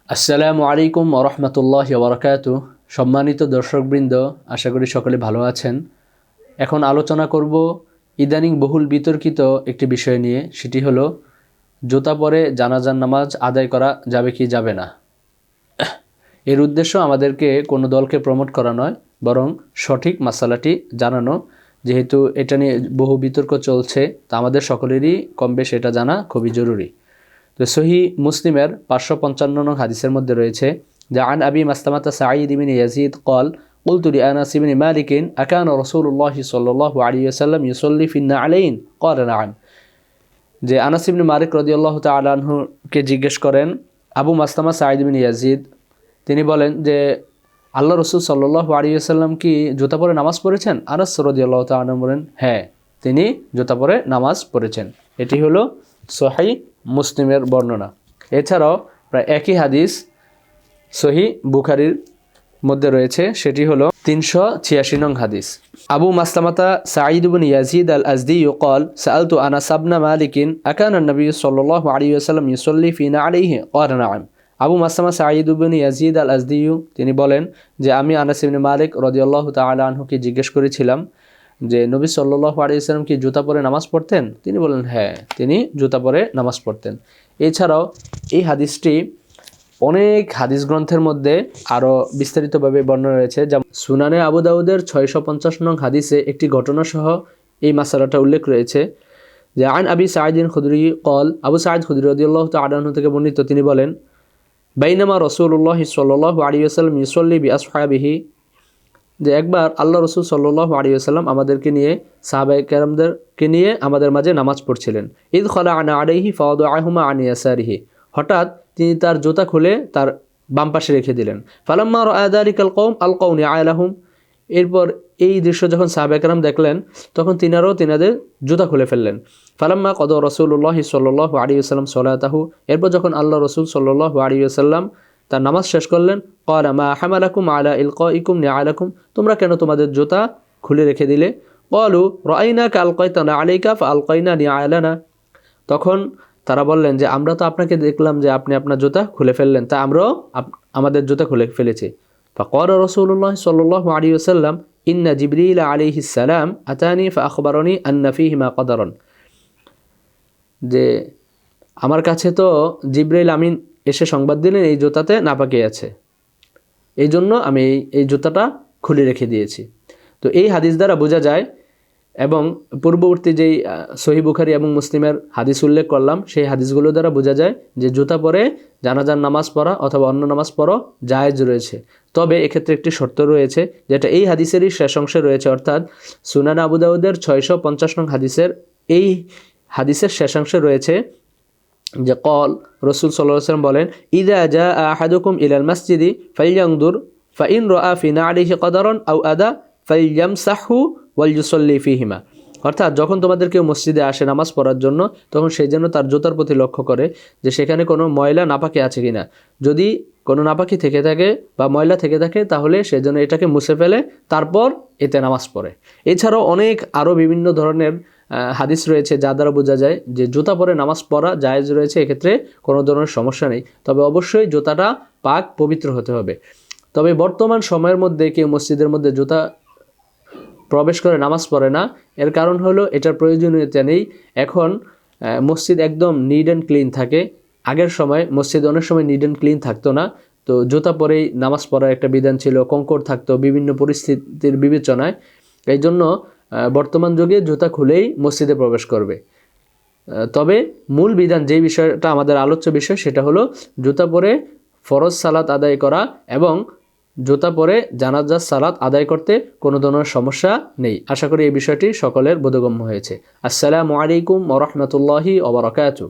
আসসালামু আলাইকুম ওয়া রাহমাতুল্লাহি ওয়া বারাকাতুহু। সম্মানিত দর্শকবৃন্দ, আশা করি সকলে ভালো আছেন। এখন আলোচনা করব ইদানিং বহুল বিতর্কিত একটি বিষয় নিয়ে, সেটি হলো জুতা পরে জানাজার নামাজ আদায় করা যাবে কি যাবে না। এর উদ্দেশ্য আমাদেরকে কোনো দলকে প্রমোট করা নয়, বরং সঠিক মাসালাটি জানানো। যেহেতু এটা নিয়ে বহু বিতর্ক চলছে, তা আমাদের সকলেরই কম বেশ এটা জানা খুবই জরুরি। তো সহি মুসলিমের 555 নং হাদিসের মধ্যে রয়েছে যে আন আবি মাসলামাতা সাঈদ ইবনে ইয়াজিদ قال قلت لأنس بن مالك أكان رسول الله صلى الله عليه وسلم يصلي في النعلين قال نعم। যে আনাস ইবনে মালিক রাদিয়াল্লাহু তাআলা আনহুকে জিজ্ঞেস করেন আবু মাসলামা সাঈদ ইবনে ইয়াজিদ, তিনি বলেন যে আল্লাহ রাসূল সাল্লাল্লাহু আলাইহি ওয়াসাল্লাম কি জুতা পরে নামাজ পড়েছেন? আনাস রাদিয়াল্লাহু তাআলা বলেন, হ্যাঁ, তিনি জুতা পরে নামাজ পড়েছেন। এটি হলো সহিহ মুসলিমের বর্ণনা। এছাড়াও প্রায় একই হাদিস সহিহ বুখারীর মধ্যে রয়েছে, সেটি হলো 386 নং হাদিস। আবু মাসলামাতা সাঈদ ইবনে ইয়াজিদ আল আজদি قال سألت أنس بن مالك أكان النبي صلى الله عليه وسلم يصلي فينا عليه قال نعم। আবু মাসলামা সাঈদ ইবনে ইয়াজিদ আল আজদি তিনি বলেন যে আমি আনাস ইবনে মালিক রাদিয়াল্লাহু তাআলা আনহুকে জিজ্ঞেস করেছিলাম যে নবী সাল্লাল্লাহু আলাইহি ওয়াসাল্লাম কি জুতা পরে নামাজ পড়তেন? তিনি বলেন, হ্যাঁ, তিনি জুতা পরে নামাজ পড়তেন। এছাড়াও এই হাদিসটি অনেক হাদিস গ্রন্থের মধ্যে আরও বিস্তারিতভাবে বর্ণনা রয়েছে, যেমন সুনানে আবু দাউদের 650 নং হাদিসে একটি ঘটনাসহ এই মাসালাটা উল্লেখ রয়েছে যে আন আবি সাঈদ খুদরি قال, আবু সাঈদ খুদরি রাদিয়াল্লাহু তাআলা আনহু থেকে বর্ণিত, তিনি বলেন বাইনামা রাসূলুল্লাহ সাল্লাল্লাহু আলাইহি ওয়াসাল্লাম ইউসাল্লি বিআসহাবিহি, যে একবার আল্লাহ রসুল সাল্লাল্লাহু আলাইহি ওয়াসাল্লাম আমাদেরকে নিয়ে সাহাবায়ে কেরামদেরকে নিয়ে আমাদের মাঝে নামাজ পড়ছিলেন। ইদ খলাআনা আলাইহি ফাওয়াদাহুমা আন ইয়াসারিহি, হঠাৎ তিনি তার জুতা খুলে তার বাম পাশে রেখে দিলেন। ফালাম্মা রাআ যালিকাল কওম আলকাউ নিআলাহুম, এরপর এই দৃশ্য যখন সাহাবায়ে কেরাম দেখলেন তখন তিনারাও তিনাদের জুতা খুলে ফেললেন। ফালাম্মা কদা রাসূলুল্লাহ সাল্লাল্লাহু আলাইহি ওয়াসাল্লাম সালাতাহু, এরপর যখন আল্লাহ রসুল সাল্লাল্লাহু আলাইহি ওয়াসাল্লাম তার নামাজ শেষ করলেন, ক্বালা মা হামালাকুম আলা ইলকাইকুম নিআলাকুম, তোমরা কেন তোমাদের জুতা খুলে রেখে দিলে? ক্বালু রাআইনাকা আলকাইতানা আলাইকা ফাআলকাইনা নিআলানা, তখন তারা বললেন যে আমরা তো আপনাকে দেখলাম যে আপনি আপনার জুতা খুলে ফেললেন, তা আমরাও আমাদের জুতা খুলে ফেলেছি। ফাকালা রাসূলুল্লাহ সাল্লাল্লাহু আলাইহি ওয়াসাল্লাম ইন্না জিবরিল আলাইহিস সালাম আতানি ফাআখবারানি আন্না ফীহিমা কদারান, যে আমার কাছে তো জিবরাইল আমিন এসে সংবাদ দিলেন এই জুতাতে নাপাকি আছে, এই জন্য আমি এই জুতাটা খুলে রেখে দিয়েছি। তো এই হাদিস দ্বারা বোঝা যায়, এবং পূর্ববর্তী যেই সহিহ বুখারী এবং মুসলিমের হাদিস উল্লেখ করলাম সেই হাদিসগুলো দ্বারা বোঝা যায় যে জুতা পরে জানাজার নামাজ পড়া অথবা অন্য নামাজ পড়া জায়েজ রয়েছে। তবে এক্ষেত্রে একটি শর্ত রয়েছে, যেটা এই হাদিসেরই শেষ অংশে রয়েছে, অর্থাৎ সুনান আবু দাউদের 650 নং হাদিসের এই হাদিসের শেষাংশে রয়েছে যে কল রসুল সাল্লাল্লাহু আলাইহি ওয়াসাল্লাম বলেন ইযা জাআ আহাদুকুম ইলাল মাসজিদি ফালইয়ানজুর ফাইন রাআ ফি না'লিহি কদারান আও আদা ফালইয়ামসাহু ওয়ালইউসাল্লি ফীহিমা, অর্থাৎ যখন তোমাদের কেউ মসজিদে আসে নামাজ পড়ার জন্য, তখন সেই জন্য তার জুতার প্রতি লক্ষ্য করে যে সেখানে কোনো ময়লা নাপাকি আছে কিনা। যদি কোনো নাপাকি থেকে থাকে বা ময়লা থেকে থাকে তাহলে সেই জন্য এটাকে মুছে ফেলে তারপর এতে নামাজ পড়ে। এছাড়াও অনেক আরও বিভিন্ন ধরনের হাদিস রয়েছে যা দ্বারা বোঝা যায় যে জুতা পরে নামাজ পড়া জায়েজ রয়েছে, এক্ষেত্রে কোনো ধরনের সমস্যা নেই। তবে অবশ্যই জুতাটা পাক পবিত্র হতে হবে। তবে বর্তমান সময়ের মধ্যে কেউ মসজিদের মধ্যে জুতা প্রবেশ করে নামাজ পড়ে না, এর কারণ হলো এটার প্রয়োজনীয়তা নেই। এখন মসজিদ একদম নিট অ্যান্ড ক্লিন থাকে। আগের সময় মসজিদ অনেক সময় নিট অ্যান্ড ক্লিন থাকতো না, তো জুতা পরেই নামাজ পড়ার একটা বিধান ছিল, কঙ্কর থাকতো বিভিন্ন পরিস্থিতির বিবেচনায়। এই জন্য বর্তমান যুগে জুতা খুলেই মসজিদে প্রবেশ করবে। তবে মূল বিধান যেই বিষয়টা আমাদের আলোচ্য বিষয় সেটা হলো জুতা পরে ফরজ সালাত আদায় করা এবং জুতা পরে জানাজার সালাত আদায় করতে কোনো ধরনের সমস্যা নেই। আশা করি এই বিষয়টি সকলের বোধগম্য হয়েছে। আসসালামু আলাইকুম ওয়া রাহমাতুল্লাহি ওয়া বারাকাতুহু।